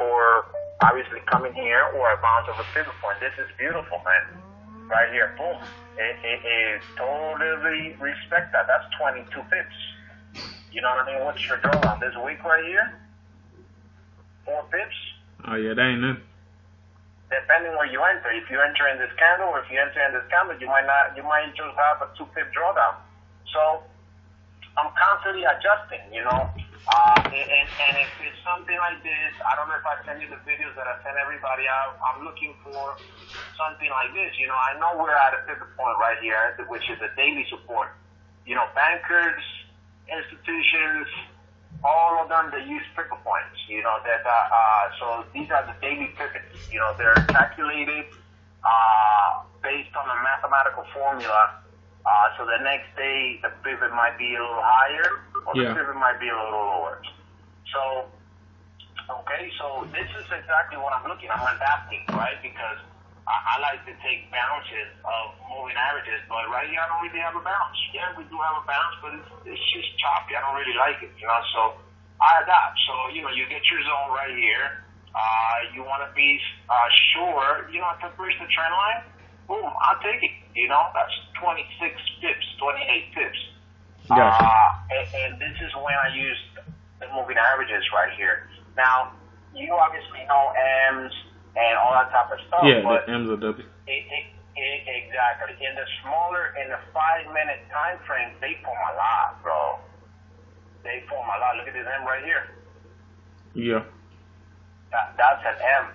for obviously coming here or a bounce of a pivot point. This is beautiful, man. Right here, boom. It is totally respect that. That's 22 pips. You know what I mean? What's your drawdown this week right here? 4 pips. Oh yeah, that ain't nothing. Depending where you enter. If you enter in this candle or if you enter in this candle, you might just have a 2 pip drawdown. So I'm constantly adjusting, you know. And if it's something like this, I don't know if I send you the videos that I send everybody out. I'm looking for something like this. You know, I know we're at a pivot point right here, which is a daily support. You know, bankers, institutions, all of them, they use pivot points. You know, so these are the daily pivots. You know, they're calculated based on a mathematical formula. So the next day, the pivot might be a little higher, or the pivot might be a little lower. So, okay, so this is exactly what I'm looking. I'm adapting, right? Because I like to take bounces of moving averages, but right here I don't really have a bounce. Yeah, we do have a bounce, but it's just choppy. I don't really like it, you know. So I adapt. So, you know, you get your zone right here. You want to be sure, you know, to bridge the trend line. Boom, I'll take it. You know, that's 26 pips, 28 pips. And this is when I use the moving averages right here. Now, you obviously know M's and all that type of stuff. Yeah, but the M's or W. Exactly. In the 5-minute time frame, they form a lot, bro. They form a lot. Look at this M right here. Yeah. That's an M.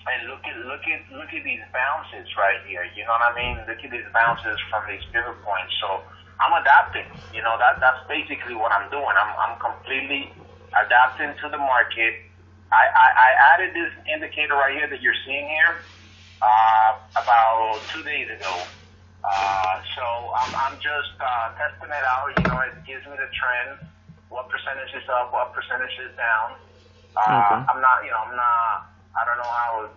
And look at these bounces right here. You know what I mean? Look at these bounces from these pivot points. So I'm adapting. You know, that's basically what I'm doing. I'm completely adapting to the market. I added this indicator right here that you're seeing here about 2 days ago. So I'm just testing it out. You know, it gives me the trend, what percentage is up, what percentage is down. Okay. I don't know how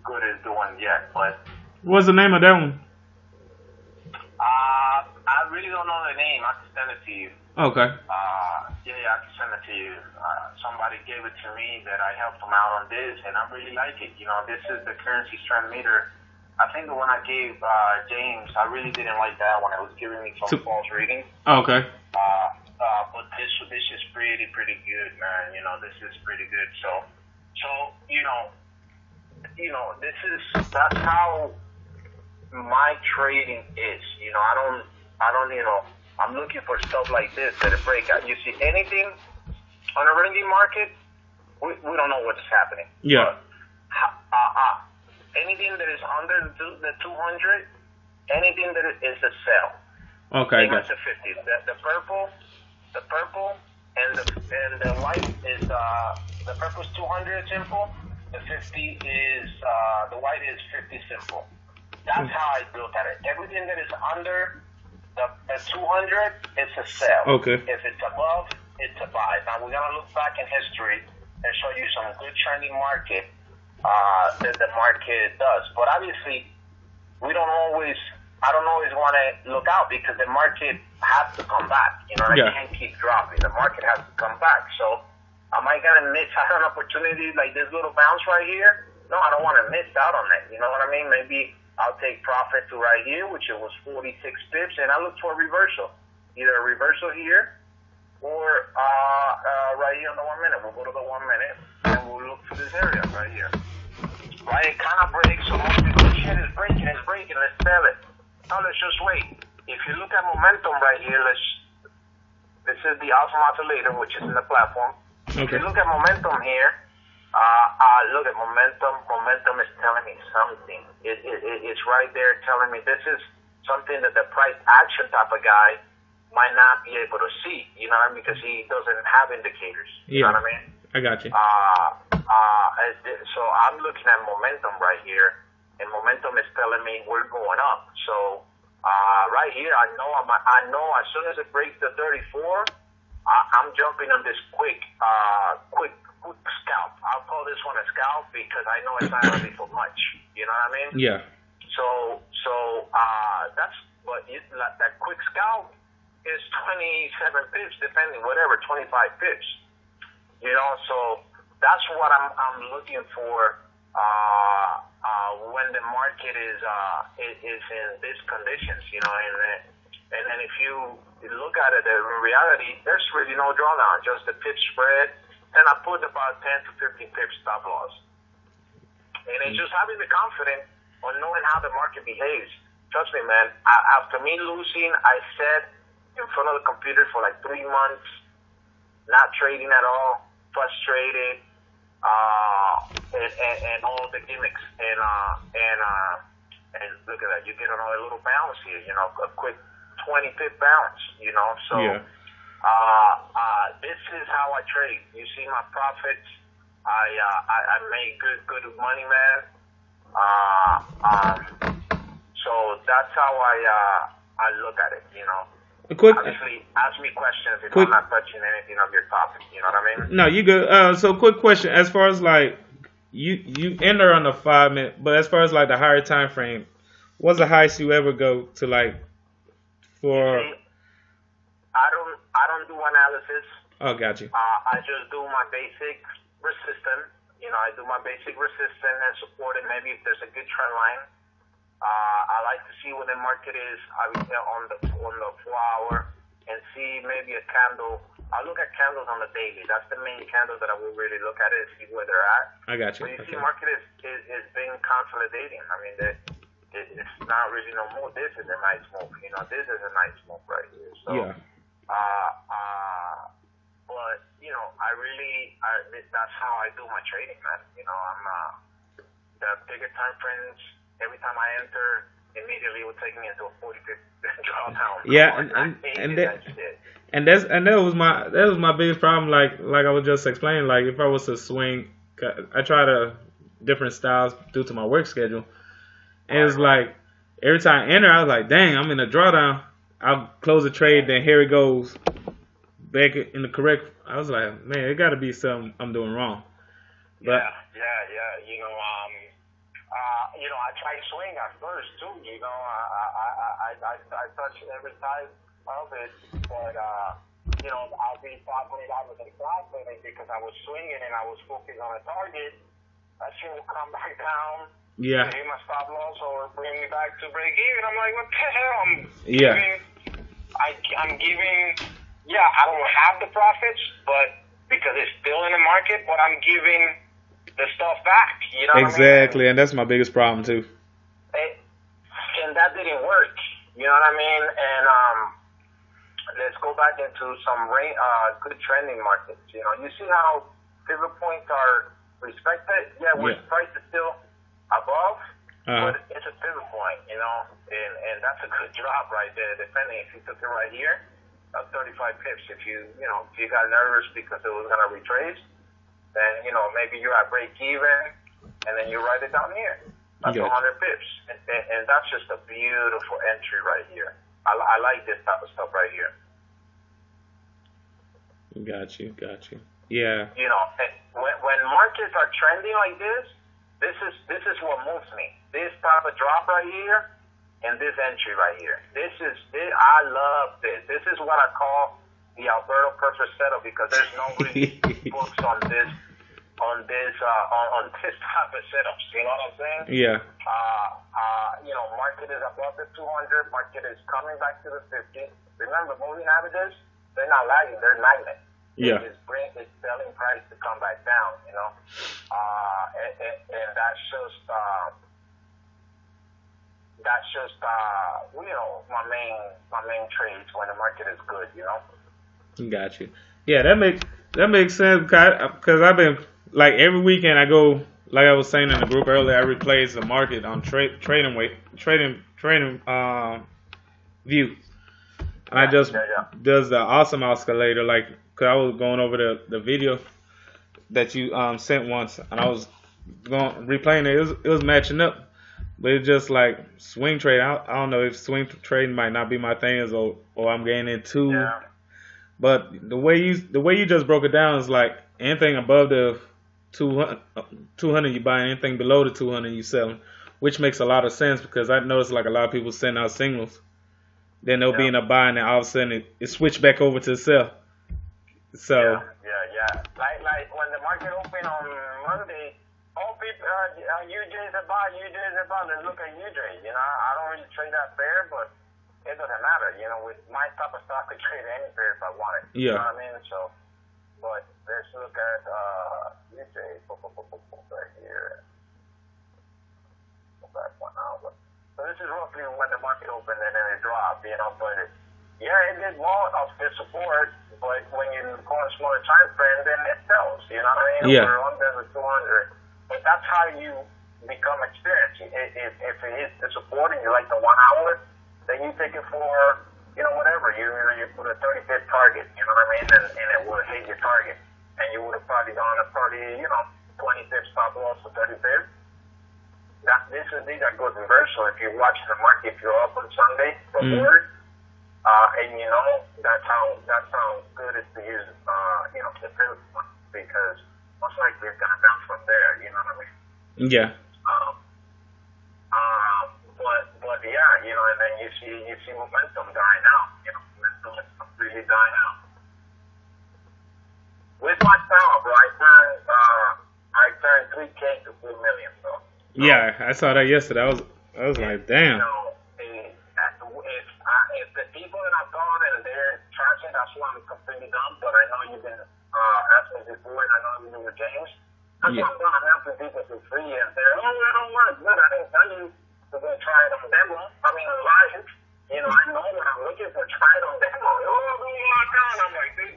good it's doing yet, but what's the name of that one? I really don't know the name. I can send it to you. Okay. Yeah, I can send it to you. Somebody gave it to me that I helped them out on this, and I really like it. You know, this is the currency strength meter. I think the one I gave James, I really didn't like that one. It was giving me some false readings. Okay. But this is pretty good, man. You know, this is pretty good. So that's how my trading is. You know, I don't, you know, I'm looking for stuff like this that it break out. You see anything on a ringgit market, we don't know what's happening. Yeah. But, anything that is under the 200, anything that is a sell. Okay. Same as the 50. The purple and the white is the purple is 200 simple. The 50 is the white is 50 simple. That's how I look at it. Everything that is under the 200, it's a sell. Okay. If it's above, it's a buy. Now we're gonna look back in history and show you some good trending market that the market does. But obviously, I don't always want to look out because the market has to come back. You know, I can't keep dropping. The market has to come back. So am I gonna miss out on opportunities like this little bounce right here? No, I don't want to miss out on that. You know what I mean? Maybe I'll take profit to right here, which it was 46 pips, and I look for a reversal. Either a reversal here or right here on the 1 minute. We'll go to the 1 minute and we'll look for this area right here. Right, it kind of breaks. So most people, shit is breaking, let's sell it. Now let's just wait. If you look at momentum right here, this is the awesome oscillator, which is in the platform. Okay. If you look at momentum here, look at momentum. Momentum is telling me something. It's right there telling me this is something that the price action type of guy might not be able to see. You know what I mean? Because he doesn't have indicators. You know what I mean? I got you. So I'm looking at momentum right here, and momentum is telling me we're going up. So right here, I know as soon as it breaks the 34, I'm jumping on this quick scalp. I'll call this one a scalp because I know it's not going to be for much. You know what I mean? Yeah. So that quick scalp is 27 pips, depending, whatever, 25 pips. You know, so that's what I'm looking for when the market is in these conditions, you know, and then if you look at it in reality, there's really no drawdown, just the pip spread, and I put about 10 to 15 pips stop loss, and it's just having the confidence on knowing how the market behaves. Trust me, man. After me losing, I sat in front of the computer for like 3 months, not trading at all, frustrated. And all the gimmicks, and look at that, you get another little bounce here, you know, a quick 20 pip bounce, you know. So this is how I trade. You see my profits. I make good money, man. So that's how I look at it, you know. Obviously, ask me questions if I'm not touching anything of your topic. You know what I mean? No, you good. So, quick question: as far as like you enter on the 5 minute, but as far as like the higher time frame, what's the highest you ever go to like for? See, I don't do analysis. Oh, got you. I just do my basic resistance. You know, I do my basic resistance and support it. Maybe if there's a good trend line. I like to see where the market is on the 4-hour and see maybe a candle. I look at candles on the daily. That's the main candle that I will really look at it, see where they're at. I got you. But you see, market is being consolidating. I mean, it's not really no more. This is a nice move. You know, this is a nice move right here. So, yeah. But you know, that's how I do my trading, man. You know, I'm the bigger time frames. Every time I enter, immediately it would take me into a 40-pip drawdown. Yeah, and that was my biggest problem. Like I was just explaining. Like if I was to swing, I try to different styles due to my work schedule. And it's like every time I enter, I was like, dang, I'm in a drawdown. I'll close the trade, then here it goes back in the correct. I was like, man, it got to be something I'm doing wrong. But yeah. You know, I try swing at first too. You know, I touch every side of it, but you know, I'll be $500 in profit because I was swinging and I was focused on a target. That shit will come back down. Yeah. Hit my stop loss or bring me back to break even. I'm like, what the hell? I'm giving. Yeah, I don't have the profits, but because it's still in the market, but I'm giving the stuff back, you know exactly, what I mean? And that's my biggest problem too. And that didn't work, you know what I mean? And let's go back into some good trending markets. You know, you see how pivot points are respected. Yeah, where price is still above, but it's a pivot point, you know, and that's a good drop right there. Depending if you took it right here, 35 pips. If you got nervous because it was gonna retrace. Then, you know, maybe you're at break even, and then you write it down here. That's 100 pips. And that's just a beautiful entry right here. I like this type of stuff right here. Got you. Yeah. You know, when markets are trending like this is what moves me. This type of drop right here, and this entry right here. I love this. This is what I call the Alberto Perfect setup because there's no really books on this type of setups. You know what I'm saying? Yeah. You know, market is above the 200. Market is coming back to the 50. Remember, moving averages, they're not lagging. They're magnets. Yeah. It's selling price to come back down. You know, and that's just you know my main trades when the market is good. You know. Got you. Yeah, that makes sense because I've been like every weekend I go, like I was saying in the group earlier, I replace the market on trading view, and I just does the awesome oscillator like because I was going over the video that you sent once, and I was replaying it. It was matching up, but it's just like swing trade. I don't know if swing trading might not be my thing, or I'm getting into. Yeah. But the way you just broke it down is like anything above the 200 you buy, anything below the 200 you sell, which makes a lot of sense because I noticed like a lot of people send out signals, then they'll be in a buy and then all of a sudden it switched back over to sell. So yeah. yeah. Like when the market opened on Monday, all people, UJ's about, let's look at UJ. You know, I don't really trade that pair, but it doesn't matter. You know, with my type of stock, I could trade any pair if I wanted. Yeah. You know what I mean? So, but let's look at UJ right here. Go back 1 hour. So this is roughly when the market opened and then it dropped. You know, but yeah, it did more of the support. But when you go on a smaller time frame, then it sells. You know what I mean? Yeah. We're under the 200. But that's how you become experienced. If it hits the support and you like the 1 hour, then you take it for, you know, whatever. You put a 35th target, you know what I mean? And it will hit your target. And you would have probably gone a 25th stop loss for 35th. These are good inversions. If you watch the market, if you're up on Sunday before, and you know, that's how good it is to use, the pivot point, because most likely it's gonna bounce from there. You know what I mean? Yeah. But yeah, you know, and then you see momentum dying out. You know, momentum is completely dying out. With my style, bro, I turned 3K to 3 million, bro. Yeah, I saw that yesterday. I was like, damn. You know, if the people that I thought and they're trashing, that's why I'm completely done. But I know you've been asking before, and I know you do with James. That's why I'm going to have to people for free and say, oh, I don't want it. But I didn't tell you to go try it on demo. I mean, live. You know, I know what I'm looking for. Try it on demo. Oh, my God. I'm like, dude.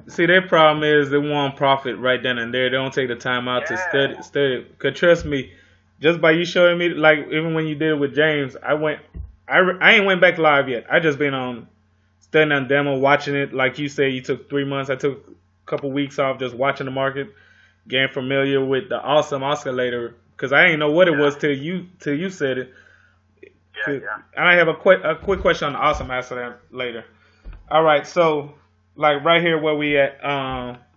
See, their problem is they want profit right then and there. They don't take the time out to study. Cause trust me, just by you showing me, like even when you did it with James, I ain't went back live yet. I just been on studying on demo, watching it. Like you said, you took 3 months. I took a couple weeks off just watching the market, getting familiar with the awesome oscillator. Cause I didn't know what it was till you said it. And I have a quick question on the awesome oscillator later. All right, so like right here where we at,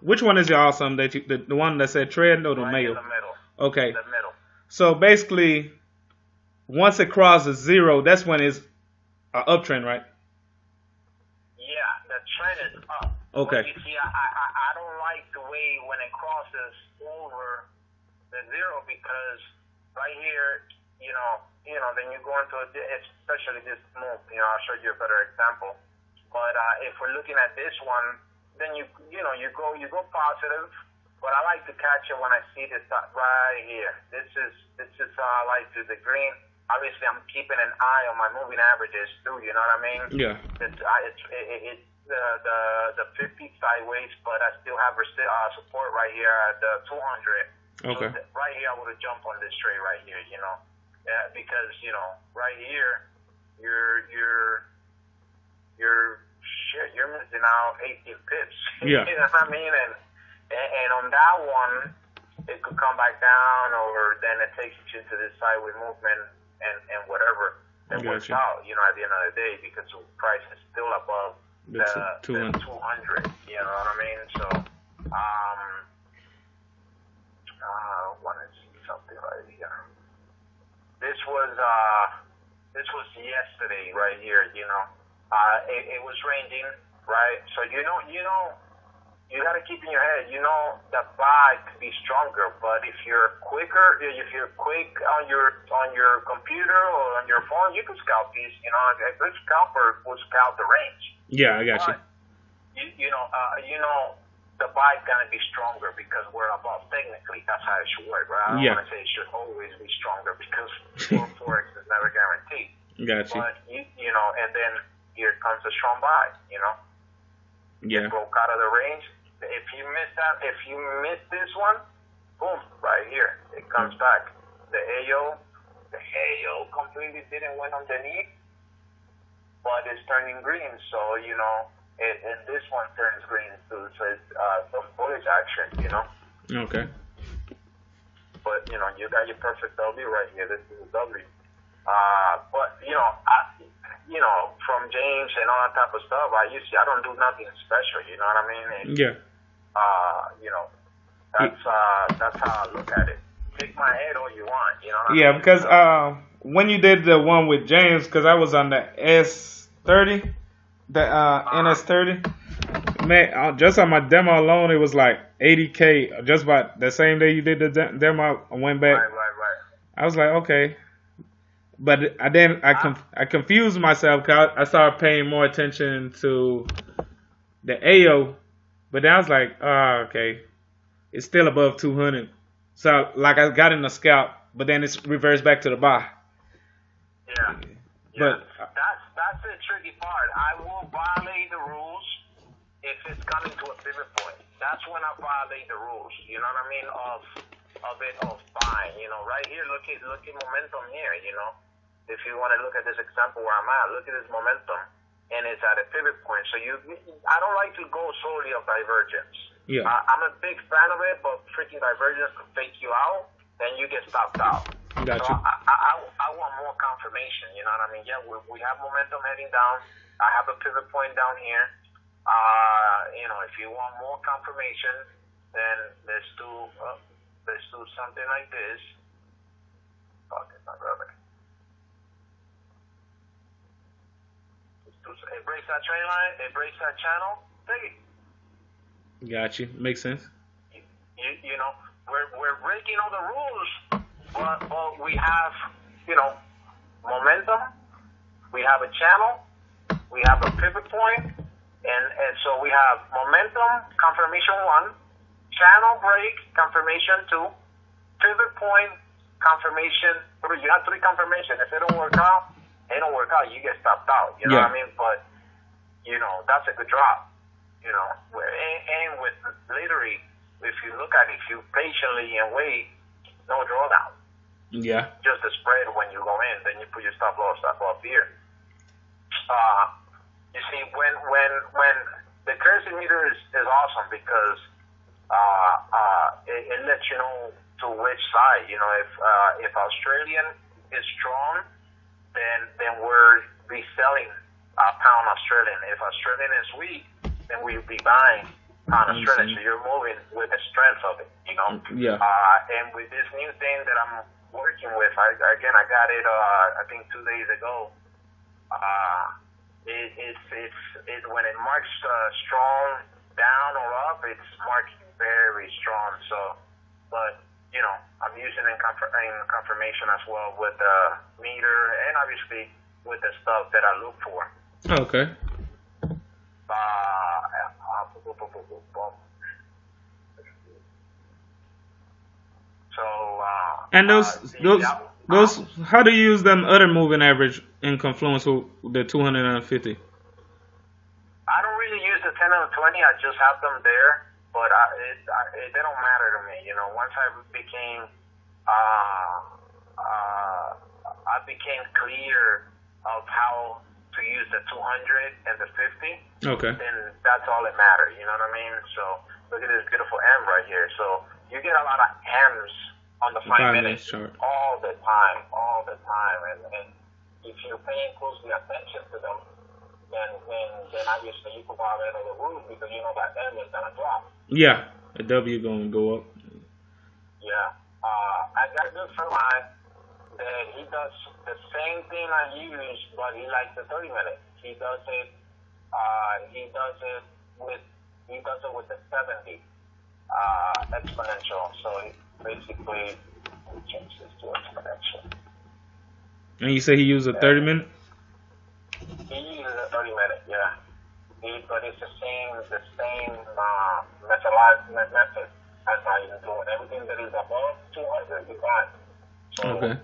which one is your awesome that you the one that said trend or the right middle? In the middle. Okay. The middle. So basically, once it crosses 0, that's when it's an uptrend, right? Yeah, the trend is up. Okay. But you see, I don't like the way when it crosses over the 0 because right here, you know, then you go into especially this move. You know, I'll show you a better example. But if we're looking at this one, then you go positive. But I like to catch it when I see this right here. This is like the green. Obviously, I'm keeping an eye on my moving averages too. You know what I mean? Yeah. It's the 50 sideways, but I still have support right here at the 200. Okay. So right here, I would have jumped on this trade right here. You know, because you know right here, you're missing out 18 pips. Yeah. You know what I mean? And on that one, it could come back down, or then it takes you to this sideways movement and whatever that works out. You know, at the end of the day, because the price is still above the 200. You know what I mean? So, I want to see something right here. This was yesterday right here. You know. It was raining, right? So you gotta keep in your head, the buy could be stronger, but if you're quick on your computer or on your phone, you can scalp these. You know, a good scalper will scalp the range. Yeah, I got you. The buy gonna be stronger because we're above. Technically, that's how it should work, right? I don't want to say it should always be stronger because forex is never guaranteed. Got you. But and then here comes a strong buy, Yeah. It broke out of the range. If you miss this one, boom, right here. It comes back. The AO completely didn't went underneath, but it's turning green. So, and this one turns green too. So it's some bullish action, Okay. But, you got your perfect W right here. This is a W. But, from James and all that type of stuff, I don't do nothing special, you know what I mean? Yeah. That's how I look at it. Take my head all you want, you know what I mean? Yeah, because when you did the one with James, because I was on the S30, the NS30, Man, just on my demo alone, it was like 80K. Just about the same day you did the demo, I went back. Right. I was like, okay, but I confused myself because I started paying more attention to the AO, but then I was like, oh, okay, it's still above 200. So like I got in the scalp, but then it's reversed back to the buy. Yeah. But that's the tricky part. I will violate the rules if it's coming to a pivot point. That's when I violate the rules. You know what I mean? Of buying. You know, right here, look at momentum here. You know, if you want to look at this example where I'm at, look at this momentum, and it's at a pivot point. So I don't like to go solely of divergence. yeah, I'm a big fan of it, but freaking divergence can fake you out, then you get stopped out. got So you. I want more confirmation. You know what I mean? Yeah, we have momentum heading down. I have a pivot point down here. You know, if you want more confirmation, then let's do something like this. Fuck, it's not relevant. It breaks that trend line. It breaks that channel. Take it. Got you. Makes sense. You know, we're breaking all the rules, but we have, you know, momentum. We have a channel. We have a pivot point, and so we have momentum, confirmation 1, channel break, confirmation 2, pivot point, confirmation 3. You have 3 confirmation. If it don't work out, you get stopped out. You know what I mean? But, you know, that's a good drop. You know, and with literally, if you look at it, if you patiently and wait, no drawdown. Yeah. Just the spread when you go in, then you put your stop loss up here. You see, when the currency meter is awesome because it lets you know to which side. You know, if Australian is strong, then we're reselling pound Australian. If Australian is weak, then we'll be buying pound Australian. So you're moving with the strength of it. You know. Yeah. And with this new thing that I'm working with, I got it. I think 2 days ago. It's when it marks strong down or up, it's marking very strong. So, but you know, I'm using in confirmation as well with the meter and obviously with the stuff that I look for. Okay. So. And those, how do you use them other moving average in Confluence with the 250? I don't really use the 10 and the 20. I just have them there, but they don't matter to me. You know, once I became clear of how to use the 200 and the 50. Okay. Then that's all that matters. You know what I mean? So look at this beautiful M right here. So you get a lot of M's on the 5 minute chart all the time, and if you're paying closely attention to them, then obviously you can violate all the rules because you know that M is gonna drop. Yeah, a W gonna go up. Yeah, I got a good friend of mine that he does the same thing I use, but he likes the 30 minute. He does it with the 70 exponential. So basically, we change this to exponential. And you say he used a 30 minute? He uses a 30 minute, yeah. But it's the same method as I am doing. Everything that is above 200, you buy. So, okay.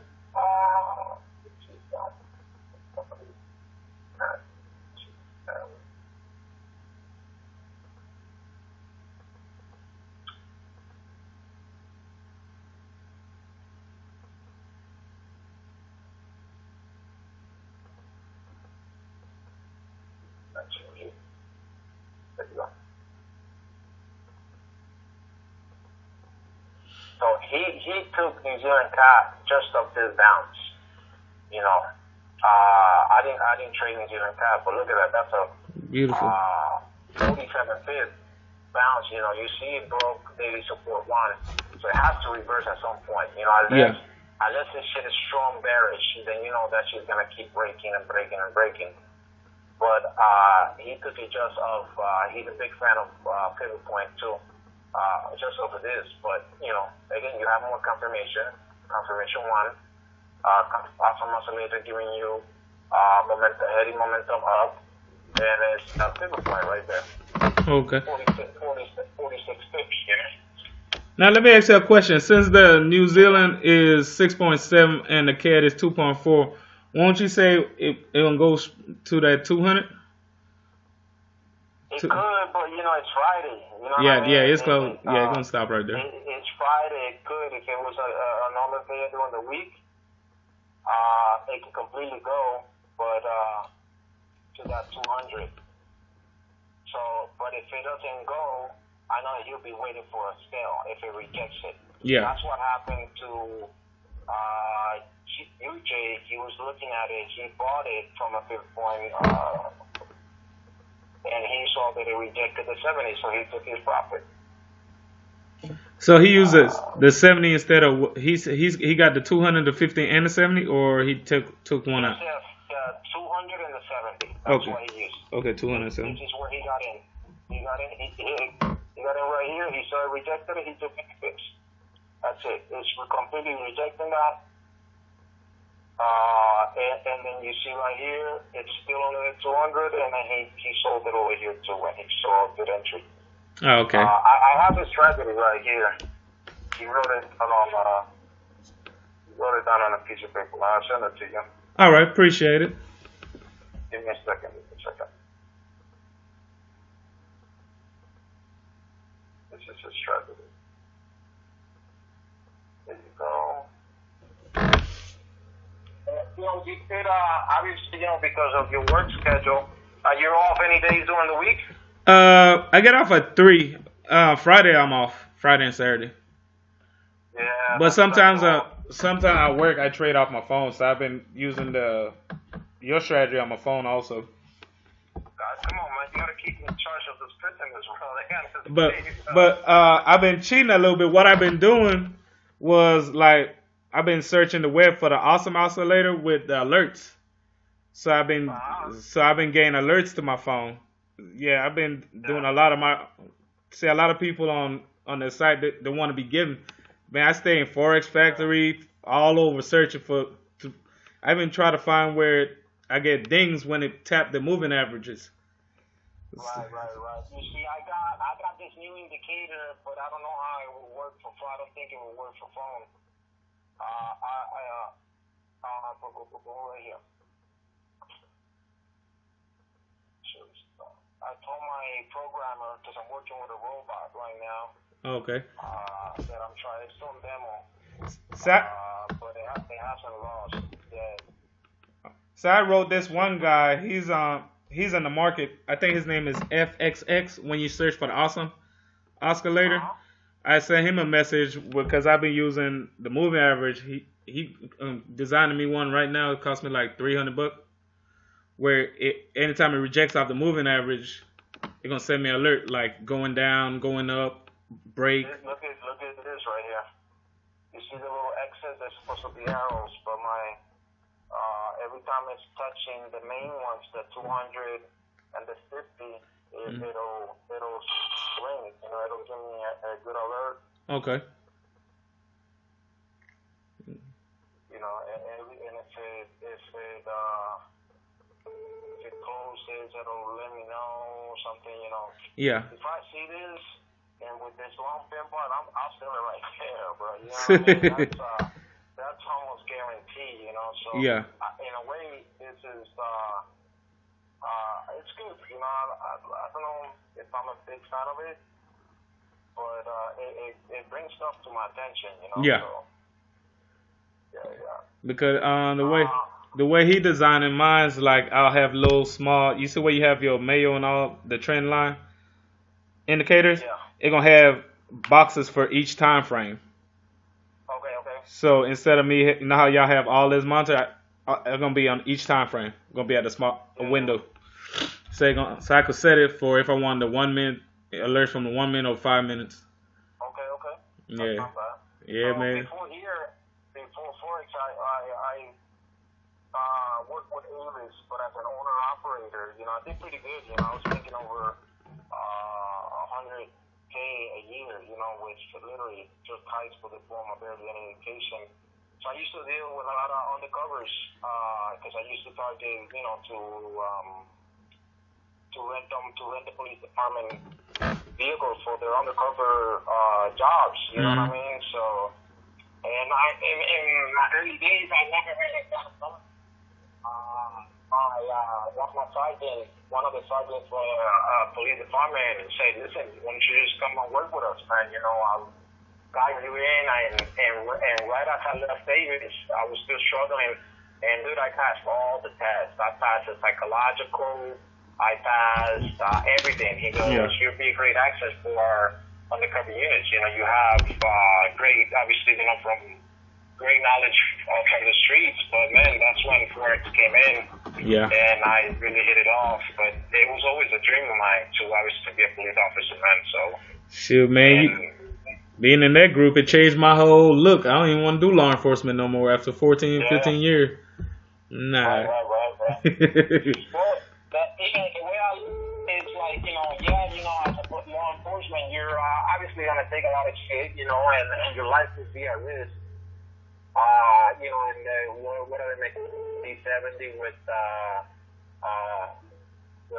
So he took New Zealand CAD just up this bounce. You know, I didn't trade New Zealand CAD, but look at that. That's a beautiful 47 fifth bounce. You know, you see it broke daily support 1, so it has to reverse at some point. You know, unless this shit is strong bearish, then you know that shit's gonna keep breaking and breaking and breaking. but he took it just of he's a big fan of Pivot Point too, just over this. But again, you have more confirmation. Confirmation one, awesome muscle laser giving you heady momentum up, and it's a Pivot Point right there. Okay. 46 pips, Now let me ask you a question. Since the New Zealand is 6.7 and the CAD is 2.4, won't you say it'll go to that 200? It could, but it's Friday. You know Yeah, what I mean? yeah, it's close. It's gonna stop right there. It's Friday. It could. If it was a normal day during the week, it could completely go, but to that 200. So, but if it doesn't go, I know he'll be waiting for a sale if it rejects it. Yeah. That's what happened to UJ. He was looking at it. He bought it from a Pivot Point, and he saw that it rejected the 70, so he took his profit. So he uses the 70 instead of he got the 200, the 50, and the 70, or he took one out. The 200 and the 70. That's Okay. what he used. Okay, 270. This is where he got in. He got in right here. He saw it rejected it. He took it fixed. That's it. It's completely rejecting that. And then you see right here, it's still under 200, and then he sold it over here too when he saw a good entry. Oh, okay. I have his strategy right here. He wrote it down on a piece of paper. I'll send it to you. All right, appreciate it. Give me a second. This is his strategy. There you go. You did, obviously, because of your work schedule, you're off any days during the week? I get off at 3. Friday I'm off. Friday and Saturday. Yeah. But sometimes I work. I trade off my phone, so I've been using your strategy on my phone also. God, come on, man! You gotta keep in charge of this prison as well. But I've been cheating a little bit. What I've been doing was like I've been searching the web for the awesome oscillator with the alerts. So I've been getting alerts to my phone. Yeah, I've been doing a lot of a lot of people on the site that they want to be given. Man, I stay in Forex Factory all over searching I've been trying to find where I get dings when it tap the moving averages. Right. You see, I got this new indicator, but I don't know how it will work for phone. I don't think it will work for phone. Right here. I told my programmer, because I'm working with a robot right now. Okay. That I'm trying. It's still a demo. But they haven't lost yet. So I wrote this one guy. He's in the market. I think his name is FXX. When you search for the awesome oscillator, I sent him a message because I've been using the moving average. He designed me one right now. It cost me like $300. Where anytime it rejects off the moving average, it's gonna send me an alert like going down, going up, break. Look at this right here. You see the little X's? They're supposed to be arrows, but every time it's touching the main ones, the 200 and the 50, it'll swing. It'll give me a good alert. Okay. And if it closes, it'll let me know something. Yeah. If I see this and with this long pin part, I'll sell it right there, bro. You know what I mean? That's almost guaranteed. So yeah. In a way, this is it's good. I don't know if I'm a big fan of it, but it brings stuff to my attention. Yeah. So, yeah. Because the way he designing mine's like I'll have little small. You see where you have your Mayo and all the trend line indicators. Yeah. It's gonna have boxes for each time frame. Okay. So instead of me, how y'all have all this monitor, it's gonna be on each time frame. It's gonna be at a small window. So I could set it for if I wanted the 1 minute alerts from the 1 minute or 5 minutes. Okay. Yeah. That's not bad. Yeah, so man. Before Forex, work with Avis, but as an owner operator, I did pretty good. I was making over 100K a year, which literally just high school diploma, barely any education. So I used to deal with a lot of undercovers because I used to target, to rent the police department vehicles for their undercover jobs. You know what I mean? So, and in my early days, I never really got done. One of the sergeants for police department said, listen, why don't you just come and work with us, man? I'll guide you in. And right after I left Davis, I was still struggling. And dude, I passed all the tests. I passed the psychological. I passed everything. He goes, you'll be great access for undercover units. You have great, obviously, from great knowledge from the streets, but man, that's when Forex came in, and I really hit it off. But it was always a dream of mine to be a police officer, man. So, shoot, man, being in that group, it changed my whole look. I don't even want to do law enforcement no more after 14, 15 years. Nah. Right. Well, the way I look, it's like, as a law enforcement, you're obviously gonna take a lot of shit, and your life will be at risk. And what are they making? D70 with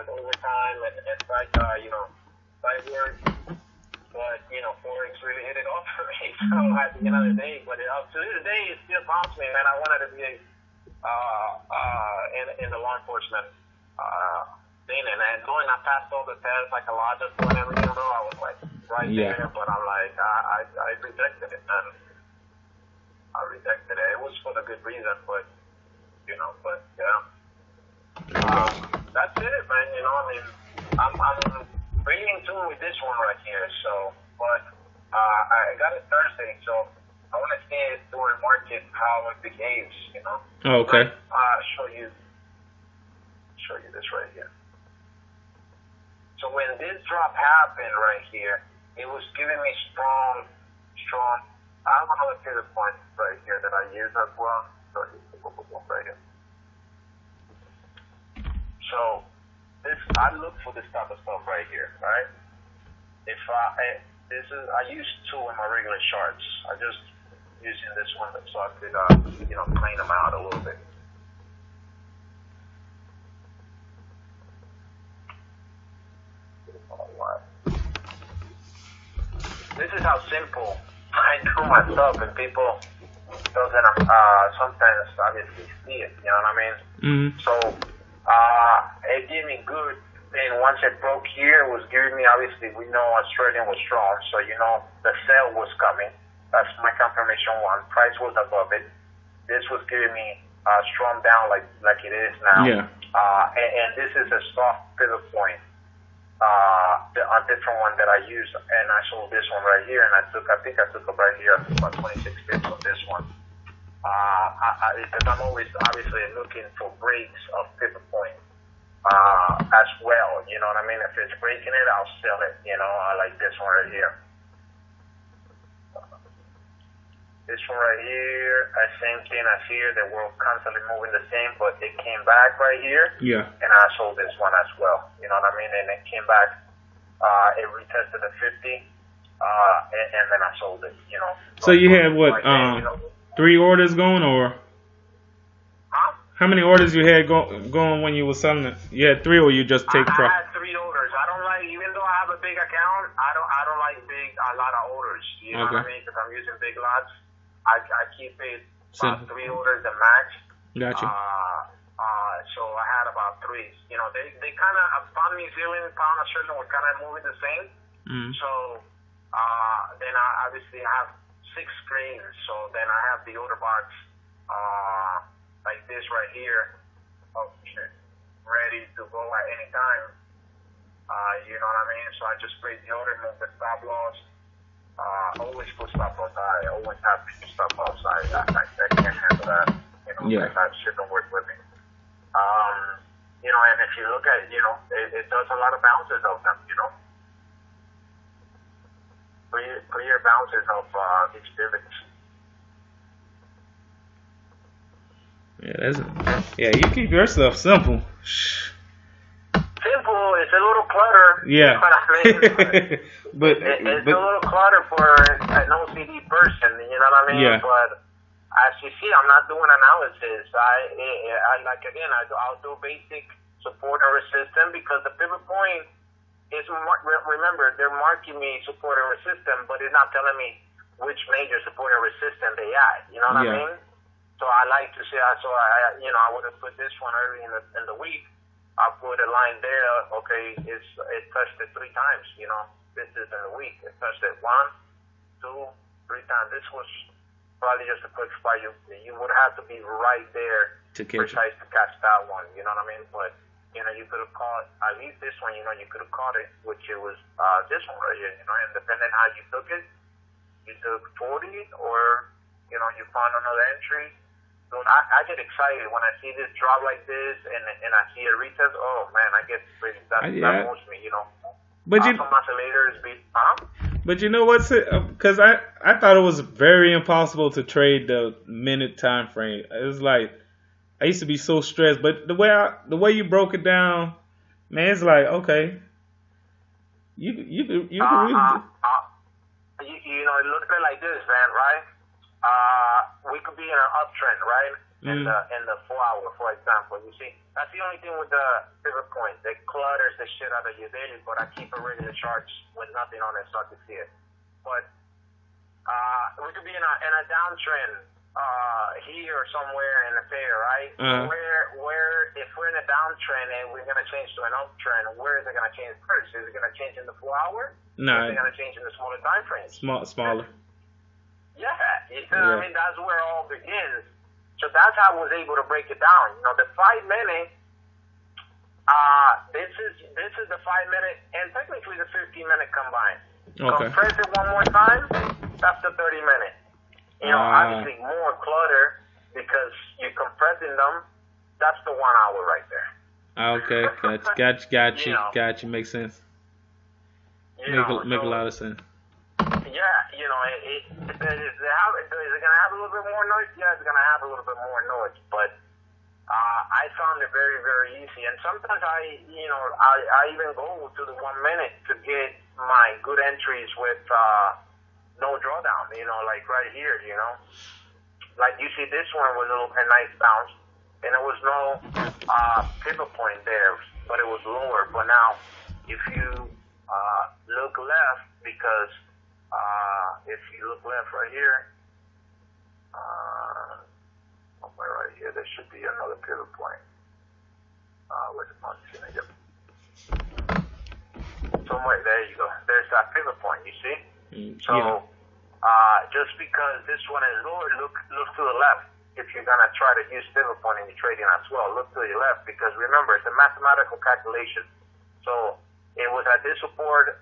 overtime and side work. But, Forex really hit it off for me. So at the end of the day, but up to this day, it still bounces me, man. I wanted to be in the law enforcement thing. And going, I passed all the tests, psychological and everything, bro. I was like right there, but I'm like, I rejected it, man. I rejected it. It was for the good reason, but that's it, man. I'm really in tune with this one right here. So, but I got it Thursday, so I want to see it during market how it behaves. Oh, okay. Show you this right here. So when this drop happened right here, it was giving me strong. I don't know the pivot point right here that I use as well. So right here. So I look for this type of stuff right here, right? I use two in my regular charts. I just using this one so I could clean them out a little bit. This is how simple I do my stuff, and people doesn't sometimes obviously see it. You know what I mean? Mm-hmm. So it gave me good. Then once it broke here, it was giving me, obviously we know Australian was strong, so the sale was coming. That's my confirmation one. Price was above it. This was giving me strong down like it is now. Yeah. And this is a soft pivot point. A different one that I used, and I sold this one right here, and I took up right here about 26 pips on this one. Because I'm always obviously looking for breaks of pivot point as well. You know what I mean? If it's breaking it, I'll sell it. I like this one right here. This one right here, same thing as here. They were constantly moving the same, but it came back right here. Yeah. And I sold this one as well. You know what I mean? And it came back. It retested the 50, and then I sold it. So you had what? 3 orders going, or? Huh? How many orders you had going when you were selling it? You had 3, or you just take profit? I had 3 orders. I don't like, even though I have a big account, I don't like a lot of orders. You know what I mean? Because I'm using big lots. I keep it about 3 orders a max. Gotcha. So I had about 3. They kind of, pound New Zealand, pound Australian were kind of moving the same. Mm. So then I obviously have 6 screens. So then I have the order box like this right here, ready to go at any time. You know what I mean? So I just place the order, move the stop loss. Always put stop loss high. Always have to stop loss high. I can't handle that. That shit don't work with me. And if you look at it does a lot of bounces of them. Clear bounces of these pivots. Yeah, you keep your stuff simple. Simple. It's a little clutter. Yeah. You know what I mean? but it's a little clutter for an OCD person. You know what I mean? Yeah. But as you see, I'm not doing analysis. I like again. I'll do basic support and resistance because the pivot point is. Remember, they're marking me support and resistance, but it's not telling me which major support and resistance they at. You know what I mean? So I like to say. So I would have put this one early in the week. I put a line there. Okay, it touched it 3 times. You know, this is in the week. It touched it 1, 2, 3 times. This was probably just a quick spot. You would have to be right there to catch to catch that one. You know what I mean? But you could have caught at least this one. You could have caught it, which it was this one right here. And depending how you took it, you took 40 or you found another entry. So I get excited when I see this drop like this and I see a retest. Oh man, I get pretty. That moves me. But But you know what's it? Because I thought it was very impossible to trade the minute time frame. It was like I used to be so stressed, but the way you broke it down, man, it's like okay, you can really. It looks like this, man, right? We could be in an uptrend, right? In the 4 hour, for example. You see, that's the only thing with the pivot point. It clutters the shit out of your daily, but I keep a regular chart with nothing on it so I can see it. But we could be in a downtrend here or somewhere in the pair, right? Where if we're in a downtrend and we're gonna change to an uptrend, where is it gonna change first? Is it gonna change in the 4 hour? No. Is it gonna change in the smaller time frame? Smaller. Yeah, I mean that's where it all begins. So that's how I was able to break it down. The 5 minute. This is the 5 minute and technically the 15-minute combined. Okay. Compress it one more time. That's the 30-minute. Obviously more clutter because you're compressing them. That's the 1 hour right there. Okay, got you. Got you. Makes sense. Make a lot of sense. Yeah, is it gonna have a little bit more noise? Yeah, it's gonna have a little bit more noise, but I found it very, very easy. And sometimes I even go to the 1 minute to get my good entries with no drawdown. Like right here. Like you see, this one was a nice bounce, and there was no pivot point there, but it was lower. But now, if you look left, because if you look left right here, somewhere right here, there should be another pivot point. Where's the point? Somewhere, there you go. There's that pivot point, you see? So, just because this one is lower, look to the left. If you're going to try to use pivot point in your trading as well, look to your left, because remember, it's a mathematical calculation. So, it was at this support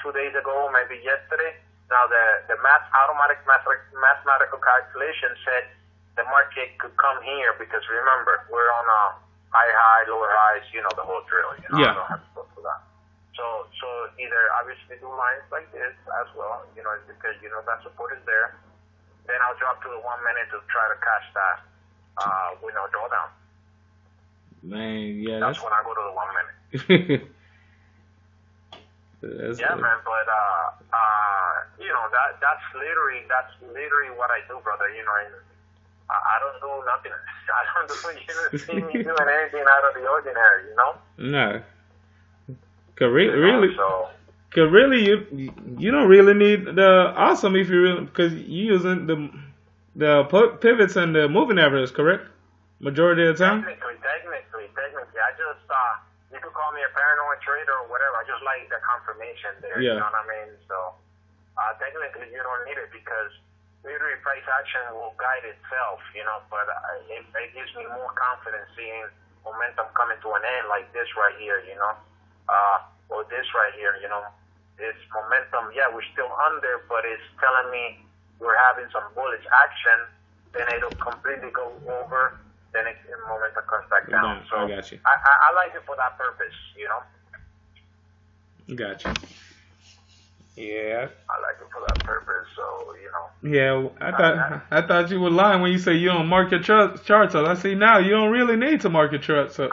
2 days ago, maybe yesterday. Now the automatic mathematical calculation said the market could come here because remember we're on a high, lower highs, the whole drill. Yeah. I don't have to go through that. So either obviously do lines like this as well, because that support is there. Then I'll drop to the 1 minute to try to catch that with no drawdown. Man, yeah. That's when I go to the 1 minute. Man, but that's literally what I do, brother. And I don't do nothing. I don't do see me doing anything out of the ordinary. No. Cause really, you don't really need the awesome if you really, because you're using the pivots and the moving average, correct? Majority of the time. Technically, I just you could call me a paranoid trader or whatever. I just like the confirmation there. Yeah. You know what I mean? So technically, you don't need it because literally price action will guide itself. But it gives me more confidence seeing momentum coming to an end like this right here. Or this right here. It's momentum. Yeah, we're still under, but it's telling me we're having some bullish action. Then it'll completely go over. Then momentum comes back down. So I got you. I like it for that purpose, Got you. Yeah. I like it for that purpose. So Yeah, I thought you were lying when you say you don't mark your charts up. I see now you don't really need to mark your charts up.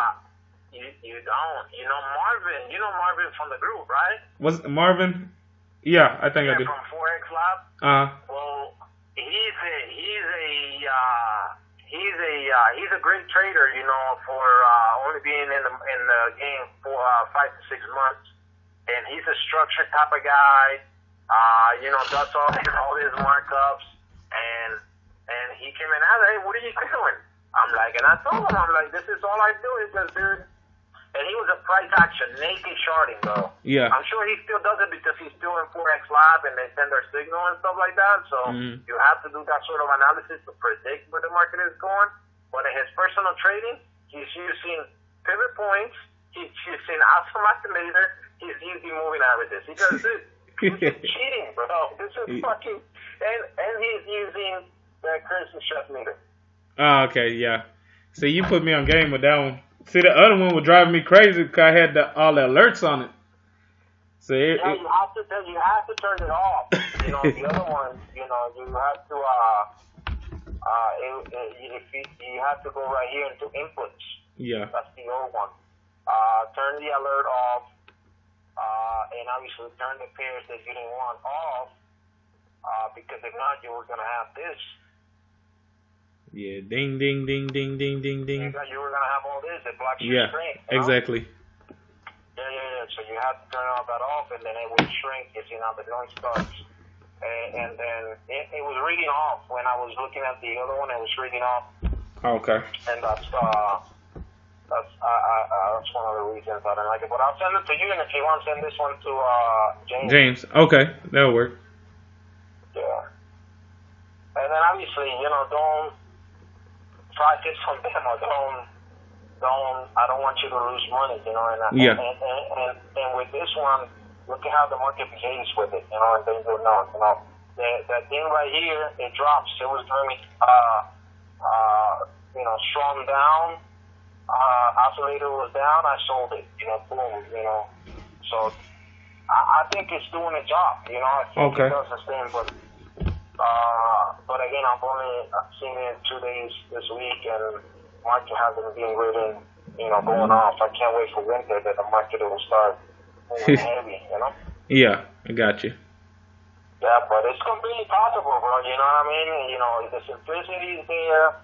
You don't. You know Marvin from the group, right? Was Marvin? Yeah, I think I do. From Forex Lab. Well, he's a great trader, for only being in the game for 5 to 6 months, and he's a structured type of guy. Does all his markups, and he came and asked, "Hey, what are you doing?" I'm like, and I told him, I'm like, this is all I do is just, dude. And he was a price action, naked shorting, bro. Yeah. I'm sure he still does it because he's still in Forex Lab and they send their signal and stuff like that. So you have to do that sort of analysis to predict where the market is going. But in his personal trading, he's using pivot points. He's using awesome estimator. He's using moving averages. He does this. This is cheating, bro. This is fucking. And he's using the currency stress meter. Oh, okay, yeah. See, you put me on game with that one. See, the other one was driving me crazy because I had all the alerts on it. So you have to turn it off. The other one, you have to you have to go right here into inputs. Yeah. That's the old one. Turn the alert off, and obviously turn the pairs that you didn't want off, because if not, you were gonna have this. Yeah, ding, ding, ding, ding, ding, ding, ding. You were gonna have all this. It blocks your screen. Exactly. Yeah. So you have to turn all that off, and then it will shrink. The noise starts, and then it was reading off when I was looking at the other one. It was reading off. Okay. And that's one of the reasons I didn't like it. But I'll send it to you, and if you want, send this one to James. James. Okay, that'll work. Yeah. And then obviously, don't try to get some demo. I don't want you to lose money, And with this one, look at how the market behaves with it, and then you'll know, that thing right here, it drops. It was doing strong down. Oscillator was down. I sold it. Boom. So I think it's doing a job. I think it does the same, but again, I've only seen it 2 days this week, and market hasn't been really, going off. I can't wait for winter that the market will start moving heavy, Yeah, I got you. Yeah, but it's completely possible, bro. You know what I mean? The simplicity is there.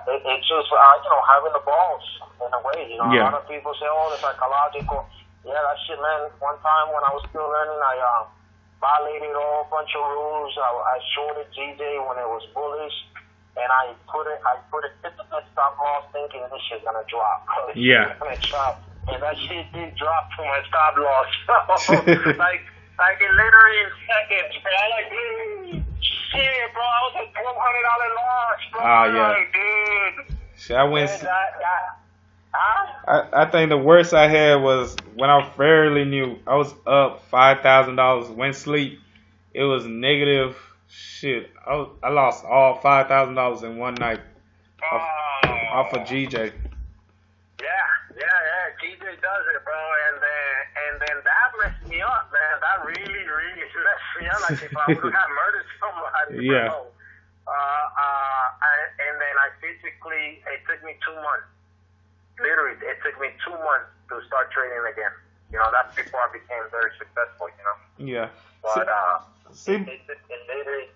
It's just, having the balls in a way. A lot of people say, oh, the psychological. Yeah, that shit, man. One time when I was still learning, I violated a whole bunch of rules. I shorted GJ when it was bullish, and I put it 50% stop loss, thinking this shit's gonna drop. Yeah. Gonna drop, and that shit did drop to my stop loss. like literally in seconds, man. Shit, bro, I was a $1,200 loss, bro. Oh yeah. Dude. Shit, I went. I think the worst I had was when I fairly knew I was up $5,000. Went sleep. It was negative. Shit, I lost all $5,000 in one night off of GJ. Yeah. GJ does it, bro, and then that messed me up, man. That really messed me up. Like if I would have murdered somebody. Yeah. Bro. And then it took me 2 months. Literally, it took me 2 months to start trading again. That's before I became very successful. Yeah. But see. It literally.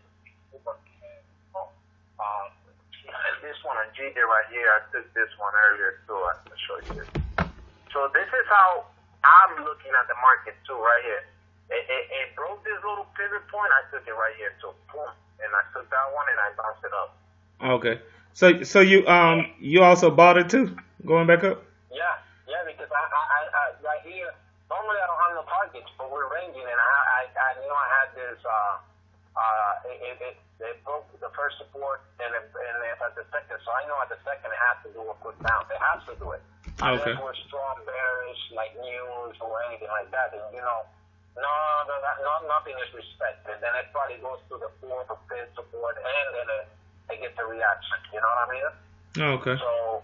This one on GJ right here. I took this one earlier too. I'll show you this. So this is how I'm looking at the market too, right here. It broke this little pivot point. I took it right here too. Boom. And I took that one and I bounced it up. Okay. So you also bought it too, going back up? Yeah, because I right here. Normally I don't have no targets, but we're ranging, and I had this. It broke the first support, and it's at the second. So I know at the second it has to do a quick bounce. It has to do it. Okay. Unless we're strong bearish, like news or anything like that, and nothing is respected. Then it probably goes to the fourth or fifth support, and then it gets a reaction. You know what I mean? Okay. So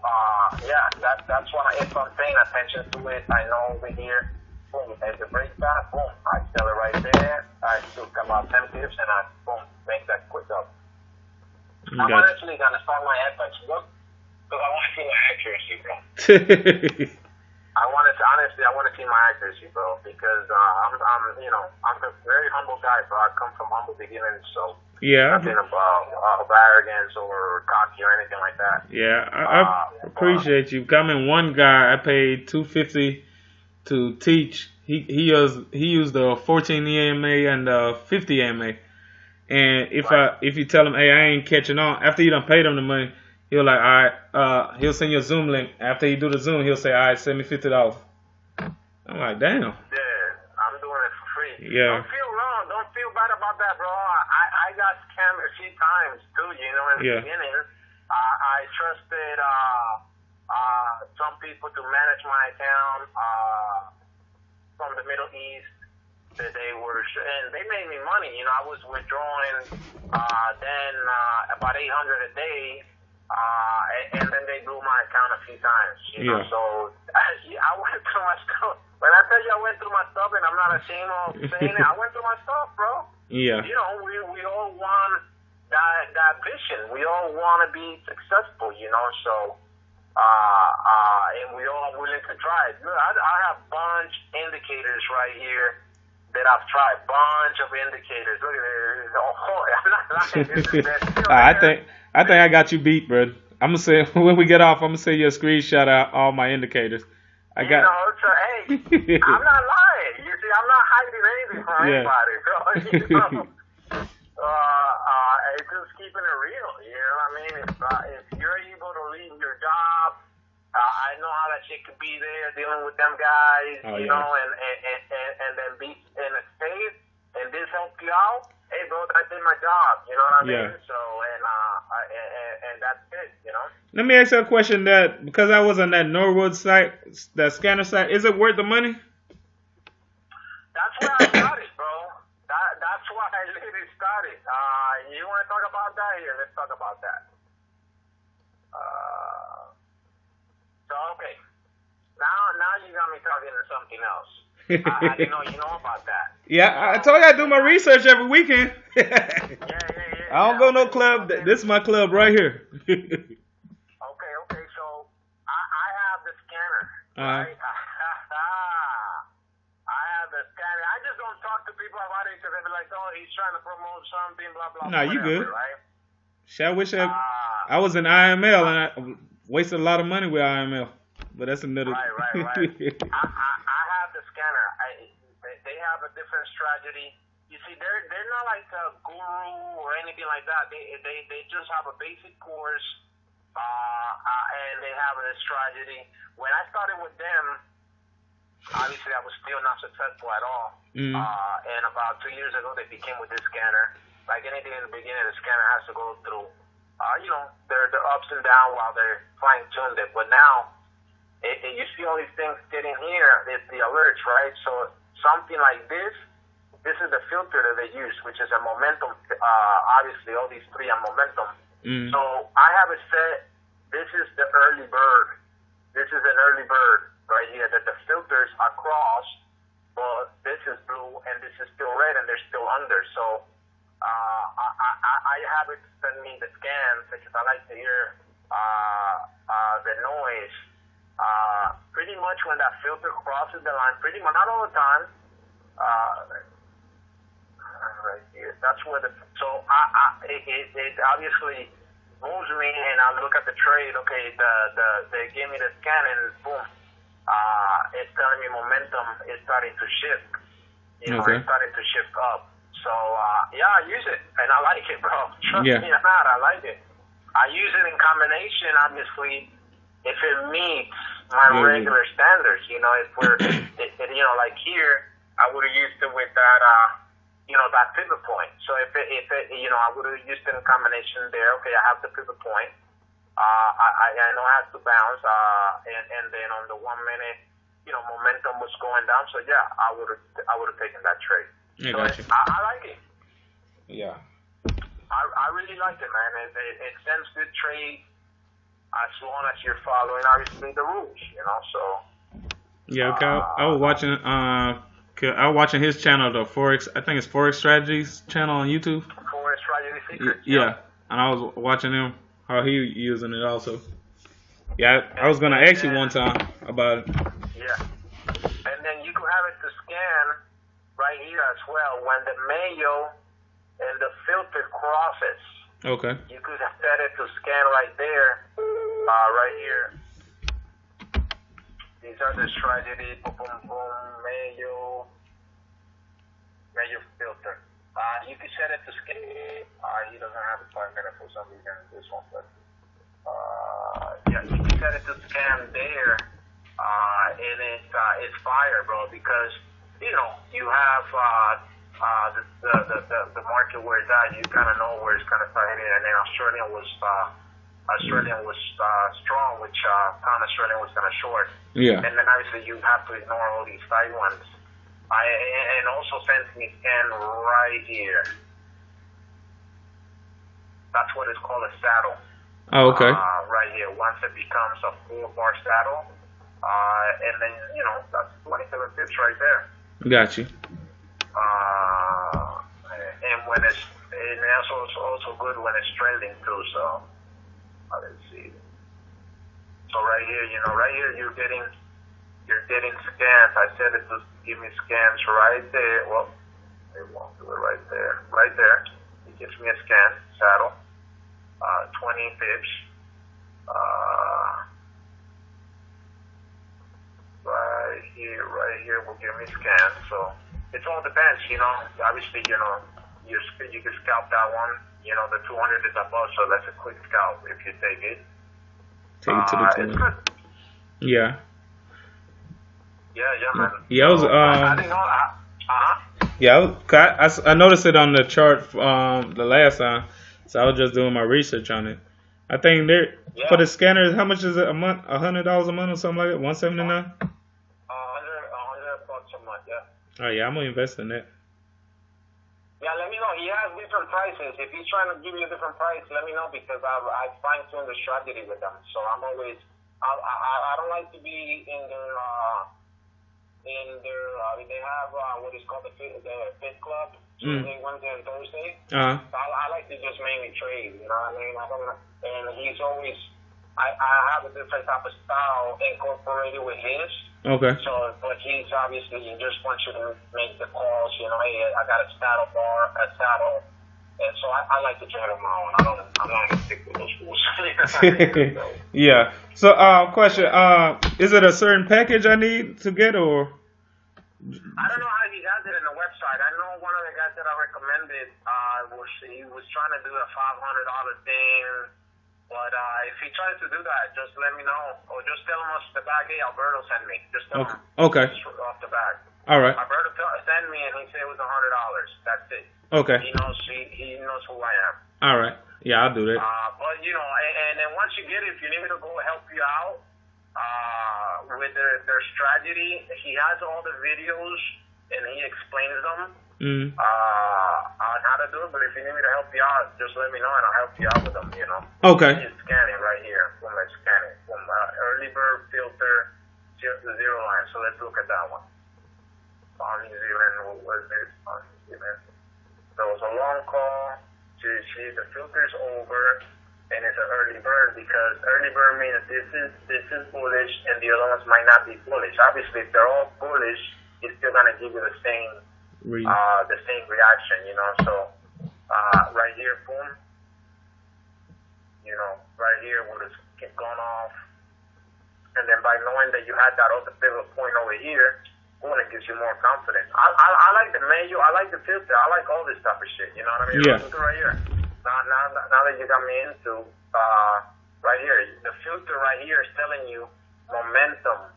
that's why if I'm paying attention to it, I know over here, boom, if it breaks that, boom, I sell it right there. I took about 10 pips and I boom, make that I'm Gotcha. honestly gonna start my FX book because I want to see my accuracy, bro. I want to see my accuracy, bro, because I'm a very humble guy, bro. I come from humble beginnings, so Yeah, nothing about arrogance or cocky or anything like that. yeah. I appreciate you. Coming one guy, I paid $250 to teach. He used the 14 EMA and the 50 EMA. And if you tell him, hey, I ain't catching on, after you done paid him the money, he'll like, all right, he'll send you a Zoom link. After he do the Zoom, he'll say, all right, send me $50. I'm like, damn. Yeah, I'm doing it for free. Yeah. Don't feel wrong. Don't feel bad about that, bro. I got scammed a few times too. In the beginning, I trusted some people to manage my account from the Middle East. That they were, and they made me money. I was withdrawing then about 800 a day, and then they blew my account a few times. So I went through my stuff. When I tell you I went through my stuff, and I'm not ashamed of saying it, I went through my stuff, bro. Yeah. We all want that vision. We all want to be successful. So. And we all are willing to try it. Look, I have a bunch of indicators right here that I've tried. Bunch of indicators. Look at this. I'm not lying. I think I got you beat, bro. I'm gonna say when we get off, I'm gonna send you a screenshot of all my indicators. Hey, I'm not lying. You see, I'm not hiding anything from anybody, bro. It's just keeping it real. You know what I mean? If you're able to leave your job, I know how that shit could be there dealing with them guys, and then be in a state, and this help you out. Hey, bro, I did my job. You know what I mean? So, and that's it. Let me ask you a question that, because I was on that Norwood site, that scanner site, is it worth the money? That's where I started, bro. That's why I literally started. You want to talk about that? Here, let's talk about that. Okay. Now you got me talking to something else. I didn't know you know about that. Yeah, I told you I do my research every weekend. I don't go no club. Okay. This is my club right here. Okay. So I have the scanner, right? I have the scanner. I just don't talk to people about it because they be like, oh, he's trying to promote something, blah, blah, blah. Nah, you good. Right? I wish I was in IML and I wasted a lot of money with IML. But that's another. Right. I have the scanner. They have a different strategy. You see, they're not like a guru or anything like that. They just have a basic course, and they have a strategy. When I started with them, obviously I was still not successful at all. And about 2 years ago, they became with this scanner. Like anything in the beginning, the scanner has to go through, the ups and downs while they're fine-tuned it. But now, you see all these things getting here, it's the alerts, right? So something like this is the filter that they use, which is a momentum. Obviously, all these three are momentum. So I have it set, this is the early bird. This is an early bird right here, that the filters are crossed, but this is blue and this is still red and they're still under. So I have it send me the scans because I like to hear the noise. Pretty much when that filter crosses the line, pretty much, not all the time, right here, that's where it obviously moves me, and I look at the trade, okay, they give me the scan, and boom, it's telling me momentum is starting to shift, it's starting to shift up. So, I use it, and I like it, bro. Trust me or not, I like it. I use it in combination, obviously, if it meets my regular standards. If we're, like here, I would have used it with that, that pivot point. So if it I would have used it in combination there. Okay, I have the pivot point. I know I have to bounce, and then on the 1 minute, momentum was going down. So I would have taken that trade. Yeah, so gotcha. I like it. Yeah. I really like it, man. It sends good trades as long as you're following, obviously, the rules. So. Yeah, okay. I was watching his channel, the Forex. I think it's Forex Strategies channel on YouTube. Forex Strategy Secrets. Yeah. and I was watching him how he using it also. Yeah, I was gonna And ask you then, one time about it. yeah. And then you can have it to scan right here as well. When the mayo and the filter crosses, Okay. you could set it to scan right there, right here. These are the strategy, boom, boom, boom, mayo filter. You can set it to scan. He doesn't have a 5 minute for some reason, this one, but yeah, you can set it to scan there, and it's fire, bro, because you know you have the market where it's at. You kind of know where it's kind of start hitting, and then Australian was strong, which pound Australian was kind of short. Yeah. And then obviously you have to ignore all these side ones. And also sends me scan right here. That's what is called a saddle. Oh, okay. Right here. Once it becomes a 4-bar saddle, and then you know that's 27 pips right there. Got you. And when it's also good when it's trailing too. So let's see. So right here, you know, right here you're getting scans. I said it to give me scans right there. Well, it won't do it right there. Right there, it gives me a scan saddle. 20 pips. Right here will give me scans. So it all depends, you know. Obviously, you know, you can scalp that one. You know, the 200 is above, so that's a quick scalp if you take it. Take it to the It's good. Yeah. Yeah, man. Yeah, I was I didn't know. Yeah, I noticed it on the chart the last time, so I was just doing my research on it. I think for the scanners, how much is it a month? $100 a month or something like that? $179? $100 a month, yeah. Oh yeah, I'm gonna invest in that. Yeah, let me know. He has different prices. If he's trying to give you a different price, let me know because I fine tune the strategy with them. So I'm always I don't like to be in their they have what is called the fit club Tuesday, Wednesday, and Thursday. I like to just mainly trade. You know what I mean? And he's always I have a different type of style incorporated with his. Okay. So, but he's obviously he just wants you to make the calls. You know, hey, I got a saddle, and so I like to trade them all. I'm not gonna stick with those fools. Yeah. So, question: is it a certain package I need to get, or? I don't know how he has it in the website. I know one of the guys that I recommended he was trying to do a $500 thing, but if he tries to do that, just let me know, or just tell him the bag. Hey, Alberto sent me. Just tell him. Okay. Just off the bag. All right. Alberto sent me, and he said it was $100. That's it. Okay. He knows who I am. All right. Yeah, I'll do that. But you know, and then once you get it, if you need me to go help you out with their strategy, he has all the videos and he explains them on how to do it. But if you need me to help you out, just let me know and I'll help you out with them. You know. Okay. He's scanning right here. From scanning from early bird filter zero line. So let's look at that one. On New Zealand, what was this? On New Zealand. So it was a long call. See, the filter's over, and it's an early bird because early bird means this is bullish, and the other ones might not be bullish. Obviously, if they're all bullish, it's still gonna give you the same reaction, you know. So right here, boom, you know, right here would have gone off, and then by knowing that you had that other pivot point over here. It gives you more confidence. I like the mayo. I like the filter. I like all this type of shit. You know what I mean? Yeah. Look right here. Now that you got me into right here, the filter right here is telling you momentum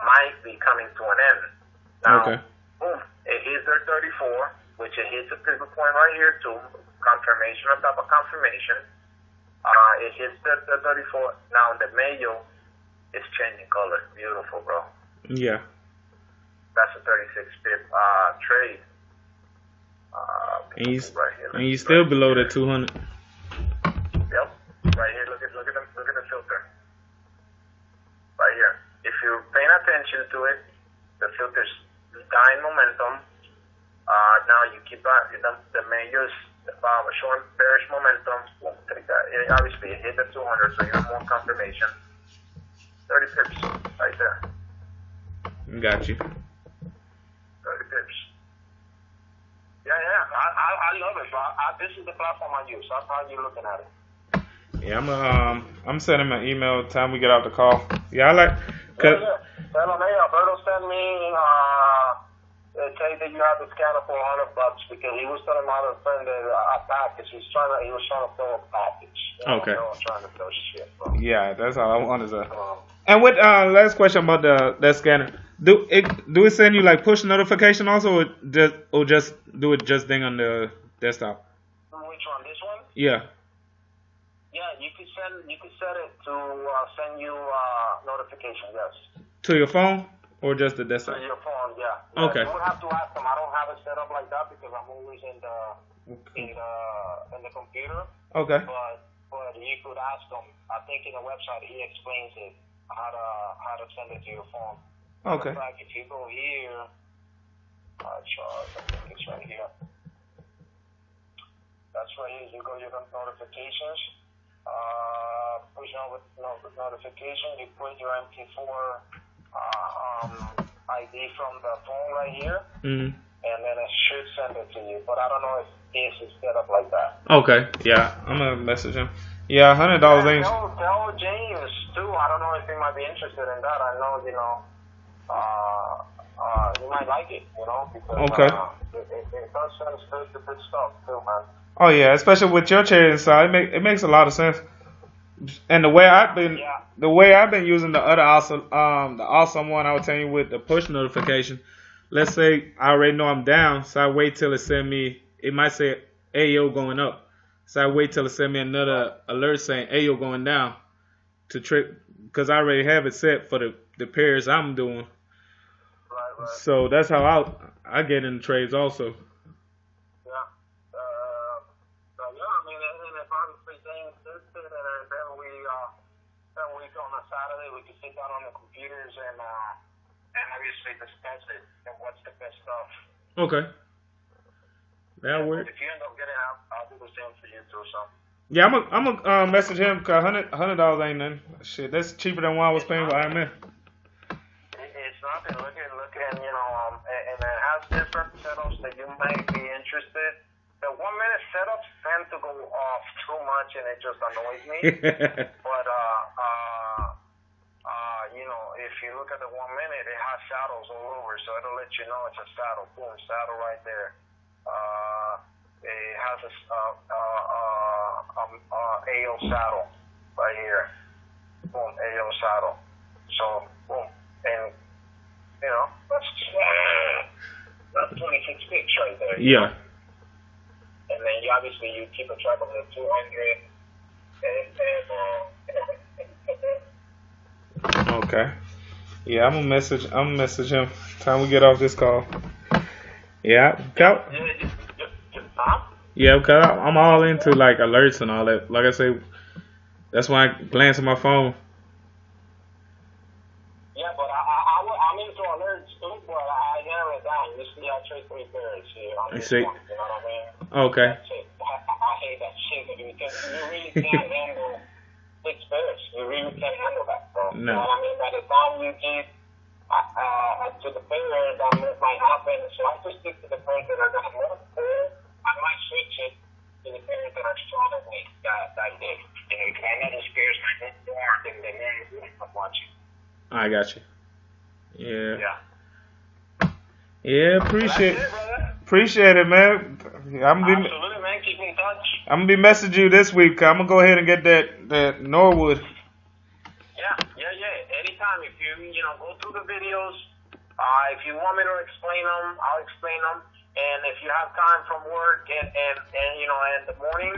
might be coming to an end. Now, boom, it hits their 34, which it hits a pivot point right here too. Confirmation on top of confirmation. It hits the 34. Now the mayo is changing color. Beautiful, bro. Yeah. That's a 36 pip trade. And you still below the 200. Yep. Right here. Look at the filter. Right here. If you're paying attention to it, the filter's dying momentum. Now you keep the mayo's showing bearish momentum. Obviously, it hit the 200, so you have more confirmation. 30 pips right there. Got you. 30 pips. Yeah. I love it. This is the platform I use. That's how you're looking at it. Yeah, I'm sending my email time we get off the call. Yeah, I like. Tell him, hey, Alberto sent me. Tell you that you have the scanner for $100 because he was telling my other friend that a package. He was trying to fill a package. Okay. I was trying to fill shit, bro. Yeah, that's all I wanted to. And with last question about that scanner, do it send you like push notification also, or just do it just ding on the desktop? Which one? This one? Yeah. Yeah, you could set it to send you notification. Yes. To your phone or just the desktop? To your phone, yeah. Okay. You would have to ask them. I don't have it set up like that because I'm always in the computer. Okay. But you could ask them. I think in the website he explains it how to send it to your phone. Okay. In fact, if you go here, Charles, I think it's right here. That's right here. You go your notifications. Push notification. You put your MT4 ID from the phone right here, and then it should send it to you. But I don't know if this is set up like that. Okay. Yeah, I'm gonna message him. Yeah, $100 ain't. Tell James too. I don't know if he might be interested in that. I know, you might like it, because okay. It does send good stuff too, man. Oh yeah, especially with your chair inside, it makes a lot of sense. And the way I've been using the other awesome one, I was telling you with the push notification. Let's say I already know I'm down, so I wait till it send me. It might say AO going up, so I wait till it send me another alert saying AO going down to trick, because I already have it set for the pairs I'm doing. Right. So that's how I get in the trades also. On a Saturday, we can sit down on the computers and obviously discuss it and what's the best stuff. Okay. That'll work. If you end up getting out, I'll do the same for you too. So. Yeah, I'm gonna message him because $100 ain't nothing. Shit, that's cheaper than what I was paying with IMF. It's nothing. Look, and and it has different setups that you might be interested. The 1 minute setups tend to go off too much and it just annoys me. But if you look at the 1 minute, it has shadows all over, so it'll let you know it's a saddle. Boom, saddle right there. It has a AO saddle right here. Boom, AO saddle. So boom, and that's 26 picks right there. Yeah. And then you keep a track of the 200 and okay. Yeah, I'm gonna message him. Time we get off this call. Yeah. Yeah, because I'm all into like alerts and all that. Like I say, that's why I glance at my phone. Yeah, but I'm into alerts too, but I narrow it down. You see, I trade 3 pairs here. On this one, you know what I mean? Okay. That's it. I hate that shit because you really can't handle 6 pairs. You really can't handle that, bro. No. You know what I mean? By the time you get to the pair, that move might happen. So I just stick to the pairs that are going to move. I might switch it to the pairs that are stronger that day. Because I know those pairs might move more than the men I'm watching. I got you. Yeah. Yeah, appreciate it, man. Absolutely, man. Keep in touch. I'm gonna be messaging you this week. I'm gonna go ahead and get that Norwood. Yeah. Anytime, if you go through the videos, if you want me to explain them, I'll explain them. And if you have time from work and in the morning.